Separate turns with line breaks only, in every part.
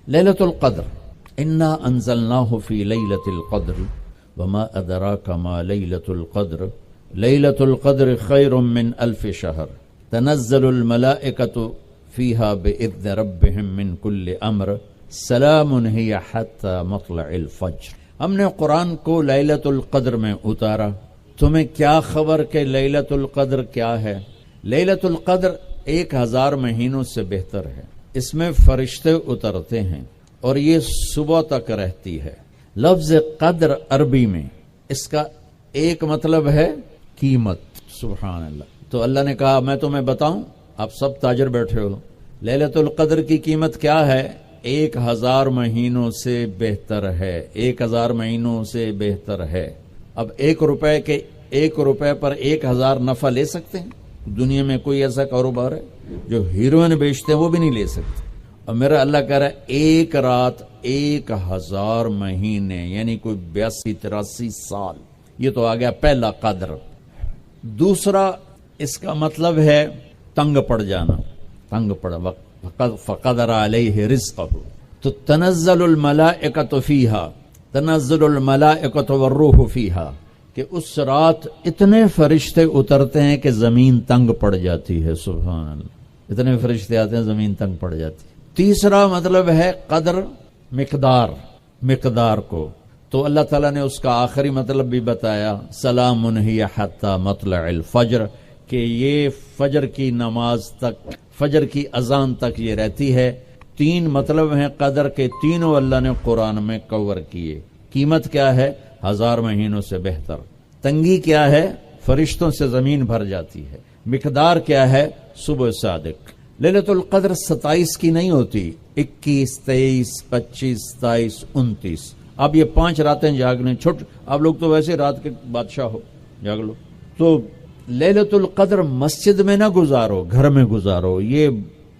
لیلۃ القدر، انا انزلناہ فی لیلۃ القدر وما ادراک ما لیلۃ القدر لیلۃ القدر خیر من الف شہر تنزل الملائکۃ فیہا باذن ربہم من کل امر سلام ہی حتی مطلع الفجر۔ ہم نے قرآن کو لیلۃ القدر میں اتارا، تمہیں کیا خبر کہ لیلۃ القدر کیا ہے؟ لیلۃ القدر 1000 مہینوں سے بہتر ہے، اس میں فرشتے اترتے ہیں اور یہ صبح تک رہتی ہے۔ لفظ قدر عربی میں اس کا ایک مطلب ہے قیمت، سبحان اللہ۔ تو اللہ نے کہا میں تمہیں بتاؤں، آپ سب تاجر بیٹھے ہو، لیلۃ القدر کی قیمت کیا ہے؟ 1000 مہینوں سے بہتر ہے، 1000 مہینوں سے بہتر ہے۔ اب 1 روپے پر 1000 نفع لے سکتے ہیں؟ دنیا میں کوئی ایسا کاروبار ہے؟ جو ہیروئن بیچتے ہیں وہ بھی نہیں لے سکتے۔ اور میرا اللہ کہہ رہا ہے ایک رات 1000 مہینے، یعنی کوئی 82-83 سال۔ یہ تو آ گیا پہلا قدر۔ دوسرا اس کا مطلب ہے تنگ پڑ جانا، تنگ پڑ فقدر علیہ رزقہ۔ تو تنزل الملائکۃ فیہا، تنزل الملائکۃ والروح فیہا، کہ اس رات اتنے فرشتے اترتے ہیں کہ زمین تنگ پڑ جاتی ہے، سبحان اللہ، اتنے فرشتے آتے ہیں زمین تنگ پڑ جاتی ہے۔ تیسرا مطلب ہے قدر، مقدار کو، تو اللہ تعالیٰ نے اس کا آخری مطلب بھی بتایا، سلام ہی حتی مطلع الفجر، کہ یہ فجر کی نماز تک، فجر کی اذان تک یہ رہتی ہے۔ 3 مطلب ہیں قدر کے، تینوں اللہ نے قرآن میں کور کیے۔ قیمت کیا ہے؟ 1000 مہینوں سے بہتر۔ تنگی کیا ہے؟ فرشتوں سے زمین بھر جاتی ہے۔ مقدار کیا ہے؟ صبح صادق۔ لیلۃ القدر 27 کی نہیں ہوتی، 21، 23، 25، 27، 29۔ اب یہ 5 راتیں جاگنے چھٹ، آپ لوگ تو ویسے رات کے بادشاہ ہو، جاگ لو۔ تو لیلۃ القدر مسجد میں نہ گزارو، گھر میں گزارو۔ یہ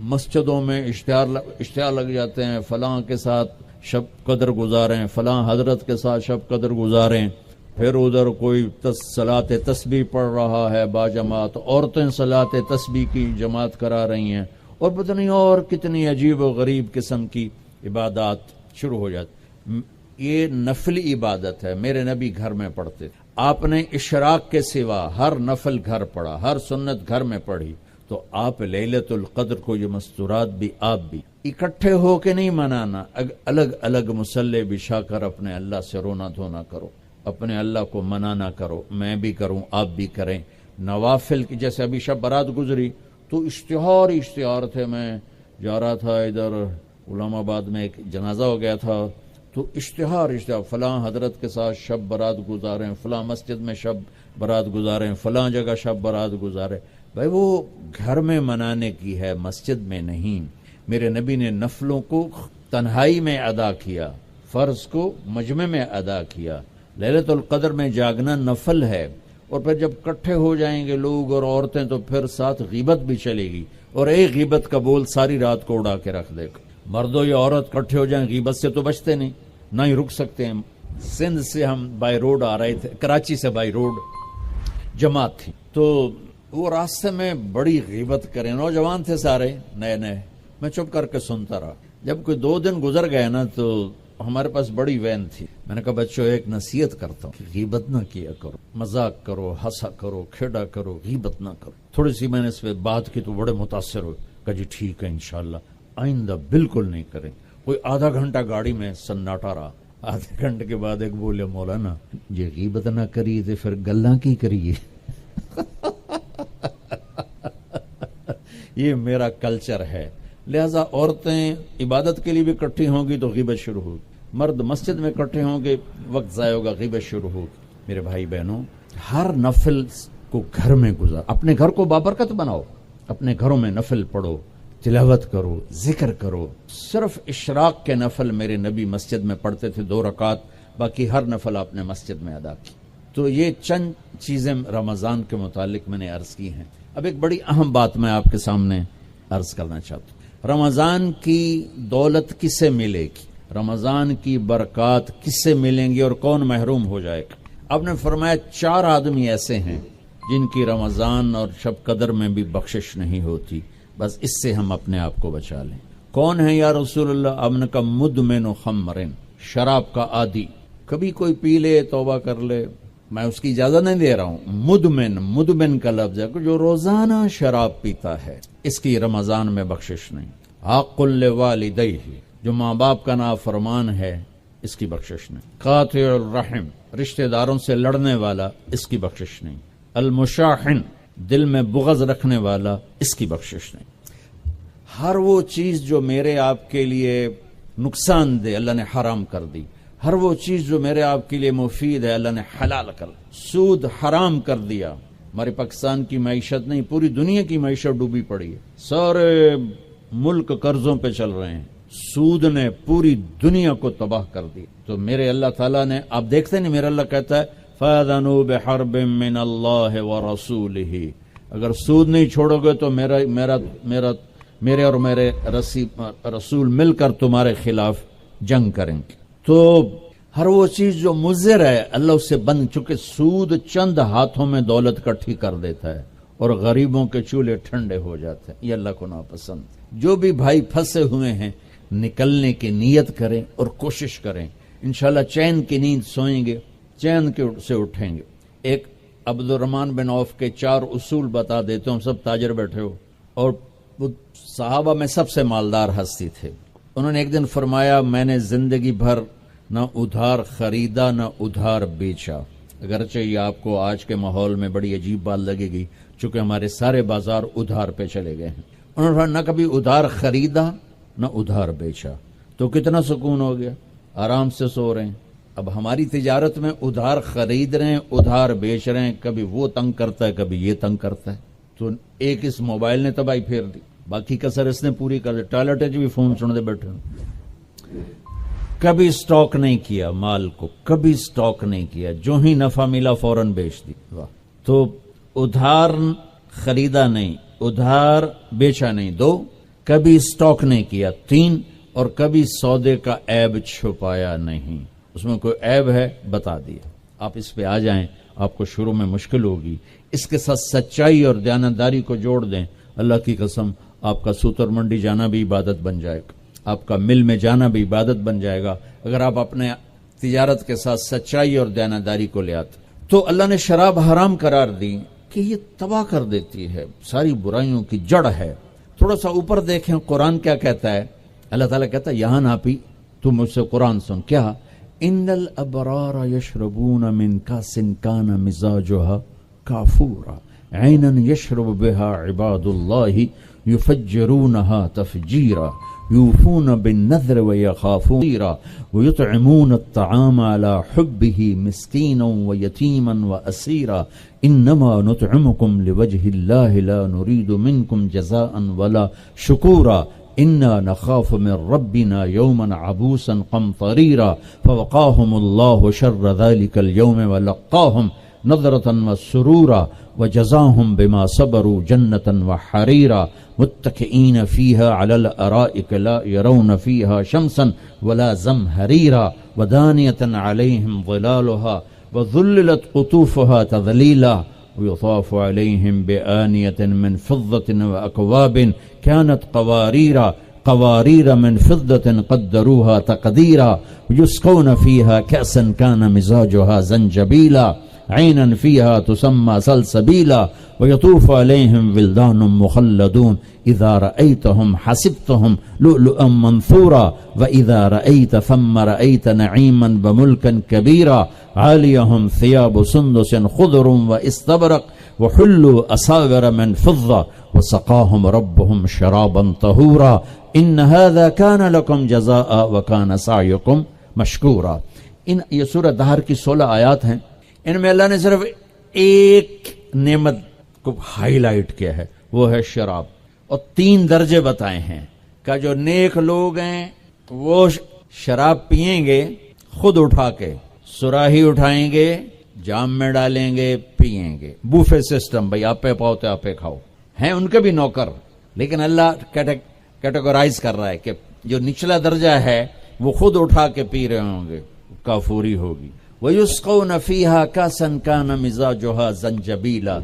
مسجدوں میں اشتہار لگ جاتے ہیں، فلاں کے ساتھ شب قدر گزاریں، فلاں حضرت کے ساتھ شب قدر گزاریں، پھر ادھر کوئی صلاۃ تسبیح پڑھ رہا ہے باجماعت، عورتیں صلاۃ تسبیح کی جماعت کرا رہی ہیں، اور پتہ نہیں اور کتنی عجیب و غریب قسم کی عبادات شروع ہو جاتی۔ یہ نفلی عبادت ہے، میرے نبی گھر میں پڑھتے تھے۔ آپ نے اشراق کے سوا ہر نفل گھر پڑھا، ہر سنت گھر میں پڑھی، تو آپ لیلۃ القدر کو یہ مستورات بھی آپ بھی اکٹھے ہو کے نہیں منانا، الگ الگ مصلی بچھا کر اپنے اللہ سے رونا دھونا کرو، اپنے اللہ کو منانا کرو، میں بھی کروں آپ بھی کریں۔ نوافل کی، جیسے ابھی شب برات گزری تو اشتہار تھے، میں جا رہا تھا ادھر علام آباد میں، ایک جنازہ ہو گیا تھا، تو اشتہار فلاں حضرت کے ساتھ شب برات گزاریں، فلاں مسجد میں شب برات گزاریں، فلاں جگہ شب برات گزاریں۔ بھائی وہ گھر میں منانے کی ہے، مسجد میں نہیں۔ میرے نبی نے نفلوں کو تنہائی میں ادا کیا، فرض کو مجمع میں ادا کیا۔ لیلۃ القدر میں جاگنا نفل ہے، اور پھر جب کٹھے ہو جائیں گے لوگ اور عورتیں تو پھر ساتھ غیبت بھی چلے گی، اور ایک غیبت کا بول ساری رات کو اڑا کے رکھ دے گا۔ مردوں یا عورت کٹھے ہو جائیں غیبت سے تو بچتے نہیں، نہ ہی رک سکتے ہیں۔ سندھ سے ہم بائی روڈ آ رہے تھے، کراچی سے بائی روڈ جماعت تھی، تو وہ راستے میں بڑی غیبت کریں، نوجوان تھے سارے نئے نئے، میں چپ کر کے سنتا رہا۔ جب کوئی 2 دن گزر گئے نا تو ہمارے پاس بڑی وین تھی، میں نے کہا بچوں ایک نصیحت کرتا ہوں کہ غیبت نہ کیا کرو، مذاق کرو، ہنسا کرو، کھیڑا کرو، غیبت نہ کرو۔ تھوڑی سی میں نے اس پہ بات کی تو بڑے متاثر ہوئے، کہا جی ٹھیک ہے انشاءاللہ آئندہ بالکل نہیں کریں۔ کوئی آدھا گھنٹہ گاڑی میں سناٹا رہا، آدھے گھنٹے کے بعد ایک بولے مولانا جی غیبت نہ کریے تو پھر گلاں کی کریے۔ یہ میرا کلچر ہے، لہذا عورتیں عبادت کے لیے بھی اکٹھی ہوں گی تو غیبت شروع ہوگی، مرد مسجد میں اکٹھے ہوں گے وقت ضائع ہوگا، غیبت شروع ہوگی۔ میرے بھائی بہنوں، ہر نفل کو گھر میں گزار، اپنے گھر کو بابرکت بناؤ، اپنے گھروں میں نفل پڑھو، تلاوت کرو، ذکر کرو۔ صرف اشراق کے نفل میرے نبی مسجد میں پڑھتے تھے 2 رکعت، باقی ہر نفل آپ نے مسجد میں ادا کی۔ تو یہ چند چیزیں رمضان کے متعلق میں نے عرض کی ہیں۔ اب ایک بڑی اہم بات میں آپ کے سامنے عرض کرنا چاہتا ہوں، رمضان کی دولت کس سے ملے گی، رمضان کی برکات کس سے ملیں گی، اور کون محروم ہو جائے گا؟ آپ نے فرمایا 4 آدمی ایسے ہیں جن کی رمضان اور شب قدر میں بھی بخشش نہیں ہوتی، بس اس سے ہم اپنے آپ کو بچا لیں۔ کون ہے یا رسول اللہ؟ آپ نے کہا مدمن خمرن، شراب کا عادی، کبھی کوئی پی لے توبہ کر لے، میں اس کی اجازت نہیں دے رہا ہوں، مدمن کا لفظ ہے جو روزانہ شراب پیتا ہے، اس کی رمضان میں بخشش نہیں۔ عاق لوالدیہ، جو ماں باپ کا نافرمان ہے، اس کی بخشش نہیں۔ قاطع الرحم، رشتہ داروں سے لڑنے والا، اس کی بخشش نہیں۔ المشاحن، دل میں بغض رکھنے والا، اس کی بخشش نہیں۔ ہر وہ چیز جو میرے آپ کے لیے نقصان دہ اللہ نے حرام کر دی، ہر وہ چیز جو میرے آپ کے لیے مفید ہے اللہ نے حلال کر دی۔ سود حرام کر دیا۔ ہمارے پاکستان کی معیشت نہیں، پوری دنیا کی معیشت ڈوبی پڑی ہے، سارے ملک قرضوں پہ چل رہے ہیں، سود نے پوری دنیا کو تباہ کر دی۔ تو میرے اللہ تعالیٰ نے، آپ دیکھتے نہیں، میرا اللہ کہتا ہے فَأَذَنُوا بِحَرْبٍ مِّنَ اللَّهِ وَرَسُولِهِ، اگر سود نہیں چھوڑو گے تو میرے اور میرے رسول مل کر تمہارے خلاف جنگ کریں گے۔ تو ہر وہ چیز جو مضر ہے اللہ اس سے بند، چونکہ سود چند ہاتھوں میں دولت کٹھی کر دیتا ہے اور غریبوں کے چولہے ٹھنڈے ہو جاتے ہیں، یہ اللہ کو ناپسند۔ جو بھی بھائی پھنسے ہوئے ہیں نکلنے کی نیت کریں اور کوشش کریں، انشاءاللہ چین کی نیند سوئیں گے، چین سے اٹھیں گے۔ ایک عبد الرحمن بن عوف کے 4 اصول بتا دیتے ہوں، سب تاجر بیٹھے ہو، اور وہ صحابہ میں سب سے مالدار ہستی تھے۔ انہوں نے ایک دن فرمایا میں نے زندگی بھر نہ ادھار خریدا نہ ادھار بیچا، اگرچہ یہ آپ کو آج کے ماحول میں بڑی عجیب بات لگے گی چونکہ ہمارے سارے بازار ادھار پہ چلے گئے ہیں۔ انہوں نے نہ کبھی ادھار خریدا نہ ادھار بیچا، تو کتنا سکون ہو گیا، آرام سے سو رہے ہیں۔ اب ہماری تجارت میں ادھار خرید رہے ہیں، ادھار بیچ رہے ہیں، کبھی وہ تنگ کرتا ہے کبھی یہ تنگ کرتا ہے۔ تو ایک اس موبائل نے تباہی پھیر دی، باقی کسر اس نے پوری کر دی، ٹوائلٹ بھی فون سن دے بیٹھے۔ کبھی سٹاک نہیں کیا مال کو، کبھی سٹاک نہیں کیا، جو ہی نفع ملا فوراً بیچ دی۔ تو ادھار خریدا نہیں، ادھار بیچا نہیں، 2، کبھی سٹاک نہیں کیا، 3، اور کبھی سودے کا عیب چھپایا نہیں۔ اس میں کوئی عیب ہے بتا دیا، آپ اس پہ آ جائیں، آپ کو شروع میں مشکل ہوگی، اس کے ساتھ سچائی اور دیانتداری کو جوڑ دیں، اللہ کی قسم آپ کا سوتر منڈی جانا بھی عبادت بن جائے گا، آپ کا مل میں جانا بھی عبادت بن جائے گا اگر آپ اپنے تجارت کے ساتھ سچائی اور دیانتداری کو لے آتے۔ تو اللہ نے شراب حرام قرار دی کہ یہ تباہ کر دیتی ہے، ساری برائیوں کی جڑ ہے۔ تھوڑا سا اوپر دیکھیں قرآن کیا کہتا ہے، اللہ تعالیٰ کہتا ہے یہاں نہ پی، تو مجھ سے قرآن سن، کیا ان الابرار یشربون من کاس کان مزاجها کافورا عینا یشرب بها عباد اللہ یفجرونها تفجیرا یوفون بالنذر ویخافون ویطعمون الطعام على حبه مسکینا ویتیما واسیرا انما نطعمکم لوجه اللہ لا نرید منکم جزاء ولا شکورا انا نخاف من ربنا یوما عبوسا قمطریرا فوقاهم اللہ شر ذلك اليوم ولقاهم نظرة وسرورا وجزاهم بما صبروا جنة وحريرا متكئين فيها على الأرائك لا يرون فيها شمسا ولا زمهريرا ودانية عليهم ظلالها وذللت قطوفها تذليلا ويطاف عليهم بآنية من فضة وأكواب كانت قوارير من فضة قدروها تقديرا ويسقون فيها كأسا كان مزاجها زنجبيلا عينا فيها تسمى سلسبيلا ويطوف عليهم ولدان مخلدون إذا رأيتهم حسبتهم لؤلؤا منثورا وإذا رأيت ثم رأيت نعيما وملكا كبيرا عاليهم ثياب سندس خضر واستبرق وحلوا أساور من فضة وسقاهم ربهم شرابا طهورا إن هذا كان لكم جزاء وكان سعيكم مشكورا۔ یہ سورہ دہر کی 16 آیات ہیں، ان میں اللہ نے صرف ایک نعمت کو ہائی لائٹ کیا ہے، وہ ہے شراب، اور 3 درجے بتائے ہیں کہ جو نیک لوگ ہیں وہ شراب پئیں گے، خود اٹھا کے سراہی اٹھائیں گے، جام میں ڈالیں گے، پئیں گے، بوفے سسٹم، بھائی آپ پہ پاؤ تو آپ پہ کھاؤ، ہیں ان کے بھی نوکر، لیکن اللہ کیٹیگرائز کر رہا ہے کہ جو نچلا درجہ ہے وہ خود اٹھا کے پی رہے ہوں گے، کافوری ہوگی۔ وَيُسْقَوْنَ فِيهَا كَأْسًا كَانَ مِزَاجُهَا زَنْجَبِيلًا،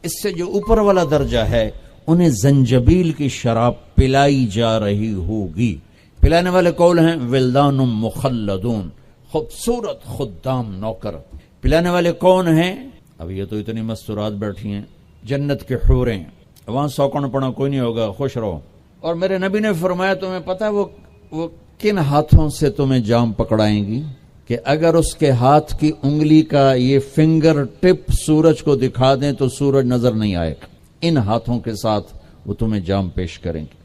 اس سے جو اوپر والا درجہ ہے انہیں زنجبیل کی شراب پلائی جا رہی ہوگی. پلانے والے کون ہیں؟ ولدان مخلدون، خوبصورت خدام نوکر. پلانے والے کون ہیں؟ اب یہ تو اتنی مستورات بیٹھی ہیں، جنت کے حوریں، وہاں سوکن پڑا کوئی نہیں ہوگا، خوش رہو. اور میرے نبی نے فرمایا تمہیں پتہ وہ کن ہاتھوں سے تمہیں جام پکڑائیں گی کہ اگر اس کے ہاتھ کی انگلی کا یہ فنگر ٹپ سورج کو دکھا دیں تو سورج نظر نہیں آئے گا. ان ہاتھوں کے ساتھ وہ تمہیں جام پیش کریں گے.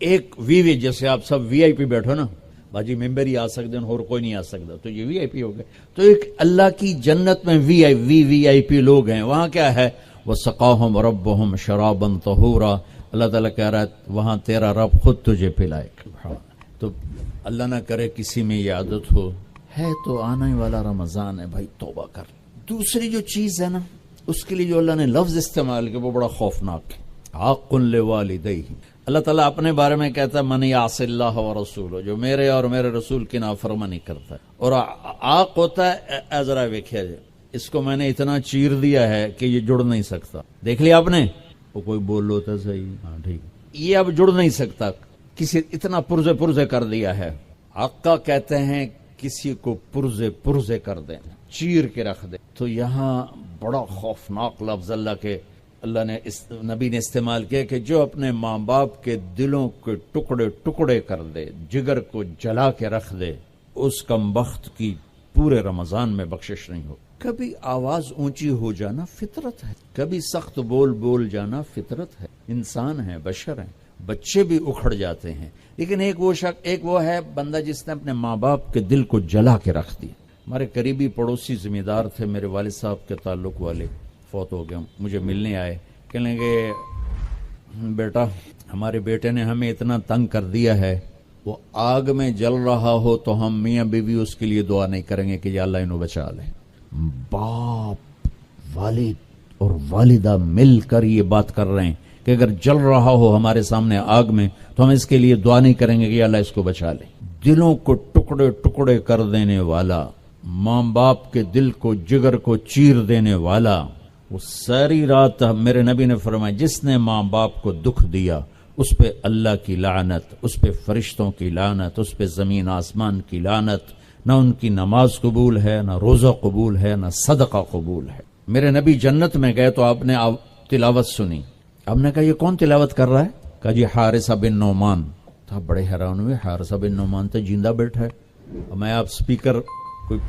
ایک وی جیسے آپ سب وی آئی پی بیٹھو نا، باجی ممبر ہی آ سکتے ہیں اور کوئی نہیں آ سکتا، تو یہ وی آئی پی ہو گئے. تو ایک اللہ کی جنت میں وی آئی پی لوگ ہیں. وہاں کیا ہے؟ وَسَقَاهُمْ رَبُّهُمْ شَرَابًا طَهُورًا. اللہ تعالیٰ کہہ رہا ہے وہاں تیرا رب خود تجھے پلائے گا. تو اللہ نہ کرے کسی میں یہ عادت ہو. ہے تو آنے والا رمضان ہے بھائی، توبہ کر. دوسری جو چیز ہے نا، اس کے لیے جو اللہ نے لفظ استعمال کیا وہ بڑا خوفناک ہے. عاق لوالدیہ. اللہ تعالیٰ اپنے بارے میں کہتا ہے من یعص اللہ ورسولہ، جو میرے اور میرے رسول کی نافرمانی کرتا ہے. اور عاق ہوتا ہے ذرا دیکھیا جائے، اس کو میں نے اتنا چیر دیا ہے کہ یہ جڑ نہیں سکتا. دیکھ لیا آپ نے؟ وہ کوئی بول لو تو صحیح، ہاں ٹھیک، یہ اب جڑ نہیں سکتا، کسی اتنا پرزے کر دیا ہے. آقا کہتے ہیں کسی کو پرزے کر دیں، چیر کے رکھ دیں. تو یہاں بڑا خوفناک لفظ اللہ نے نبی نے استعمال کیا کہ جو اپنے ماں باپ کے دلوں کے ٹکڑے کر دے، جگر کو جلا کے رکھ دے، اس کم بخت کی پورے رمضان میں بخشش نہیں ہو. کبھی آواز اونچی ہو جانا فطرت ہے، کبھی سخت بول جانا فطرت ہے. انسان ہیں، بشر ہیں، بچے بھی اکھڑ جاتے ہیں. لیکن ایک وہ ہے بندہ جس نے اپنے ماں باپ کے دل کو جلا کے رکھ دیا. ہمارے قریبی پڑوسی ذمہ دار تھے، میرے والد صاحب کے تعلق والے، فوت ہو گئے. مجھے ملنے آئے، کہنے لگے بیٹا ہمارے بیٹے نے ہمیں اتنا تنگ کر دیا ہے، وہ آگ میں جل رہا ہو تو ہم میاں بیوی اس کے لیے دعا نہیں کریں گے کہ یا اللہ انہوں بچا لے. باپ، والد اور والدہ مل کر یہ بات کر رہے ہیں کہ اگر جل رہا ہو ہمارے سامنے آگ میں تو ہم اس کے لیے دعا نہیں کریں گے کہ یا اللہ اس کو بچا لے. دلوں کو ٹکڑے کر دینے والا، ماں باپ کے دل کو، جگر کو چیر دینے والا، وہ ساری رات میرے نبی نے فرمایا جس نے ماں باپ کو دکھ دیا اس پہ اللہ کی لعنت، اس پہ فرشتوں کی لعنت، اس پہ زمین آسمان کی لعنت. نہ ان کی نماز قبول ہے، نہ روزہ قبول ہے، نہ صدقہ قبول ہے. میرے نبی جنت میں گئے تو آپ نے تلاوت سنی. آپ نے کہا یہ کون تلاوت کر رہا ہے؟ کہا جی حارثہ بن نعمان. تو آپ بڑے حیران ہوئے، حارثہ بن نعمان تو زندہ بیٹھا ہے. اور میں آپ سپیکر کوئی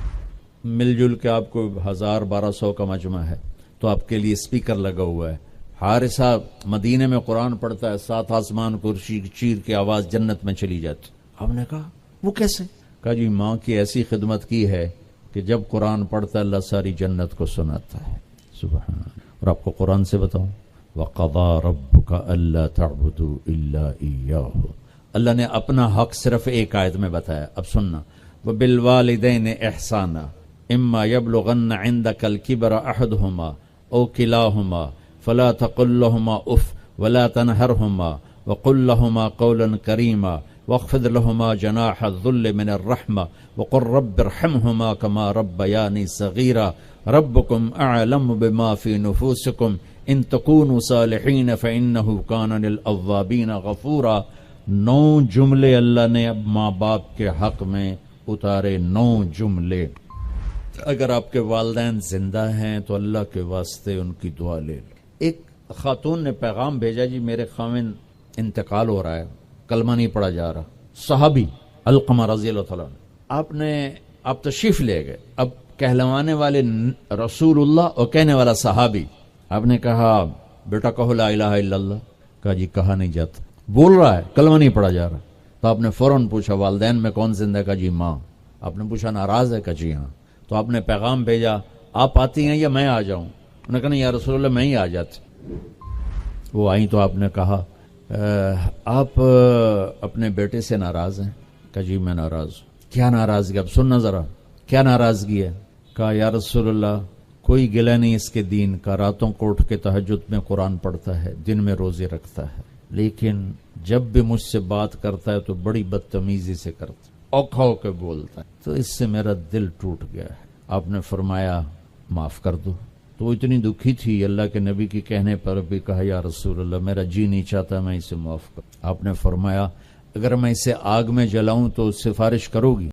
مل جل کے آپ کو 1000-1200 کا مجمع ہے تو آپ کے لیے سپیکر لگا ہوا ہے. حارثہ مدینے میں قرآن پڑھتا ہے، 7 آسمان کو چیر کے آواز جنت میں چلی جاتی. آپ نے کہا وہ کیسے؟ کہا جی ماں کی ایسی خدمت کی ہے کہ جب قرآن پڑھتا ہے اللہ ساری جنت کو سناتا ہے. سبحان. اور آپ کو قرآن سے بتاؤں، وَقَضَى رَبُّكَ أَلَّا تَعْبُدُوا إِلَّا إِيَّاهُ. اللہ نے اپنا حق صرف ایک آیت میں بتایا. اب سننا، وَبِالْوَالِدَيْنِ إِحْسَانًا إِمَّا يَبْلُغَنَّ عِنْدَكَ الْكِبَرَ أَحَدُهُمَا أَوْ كِلَاهُمَا فَلَا تَقُل لَّهُمَا أُفٍّ وَلَا تَنْهَرْهُمَا وَقُل لَّهُمَا قَوْلًا كَرِيمًا واخفض لهما جناح الذل من الرحمة وقل رب ارحمهما كما ربياني صغيرا ربكم أعلم بما في نفوسكم إن تكونوا صالحين فإنه كان للأوابين غفورا. 9 جملے اللہ نے اب ماں باپ کے حق میں اتارے. 9 جملے. اگر آپ کے والدین زندہ ہیں تو اللہ کے واسطے ان کی دعا لے لیں. ایک خاتون نے پیغام بھیجا، جی میرے خاوند انتقال ہو رہا ہے، کلمہ نہیں پڑھا جا رہا. صحابی علقمہ رضی اللہ تعالیٰ آپ تشریف لے گئے. اب کہلوانے والے رسول اللہ اور کہنے والا صحابی. آپ نے کہا بیٹا کہو لا الہ الا اللہ. کہا جی کہا نہیں جاتا، بول رہا ہے کلمہ نہیں پڑھا جا رہا. تو آپ نے فوراً پوچھا والدین میں کون زندہ؟ کہا جی ماں. آپ نے پوچھا ناراض ہے؟ کہا جی ہاں. تو آپ نے پیغام بھیجا آپ آتی ہیں یا میں آ جاؤں؟ انہوں نے کہا نہیں یا رسول اللہ میں ہی آ جاتی. وہ آئیں تو آپ نے کہا آپ اپنے بیٹے سے ناراض ہیں؟ کہا جی میں ناراض ہوں. کیا ناراضگی؟ اب سننا ذرا کیا ناراضگی ہے. کہا یا رسول اللہ کوئی گلہ نہیں اس کے دین کا، راتوں کو اٹھ کے تہجد میں قرآن پڑھتا ہے، دن میں روزے رکھتا ہے، لیکن جب بھی مجھ سے بات کرتا ہے تو بڑی بدتمیزی سے کرتا ہے، اوکھا ہو کے بولتا ہے، تو اس سے میرا دل ٹوٹ گیا ہے. آپ نے فرمایا معاف کر دو. تو وہ اتنی دکھی تھی، اللہ کے نبی کے کہنے پر بھی کہا یا رسول اللہ میرا جی نہیں چاہتا میں اسے معاف کروں۔ آپ نے فرمایا اگر میں اسے آگ میں جلاؤں تو سفارش کرو گی؟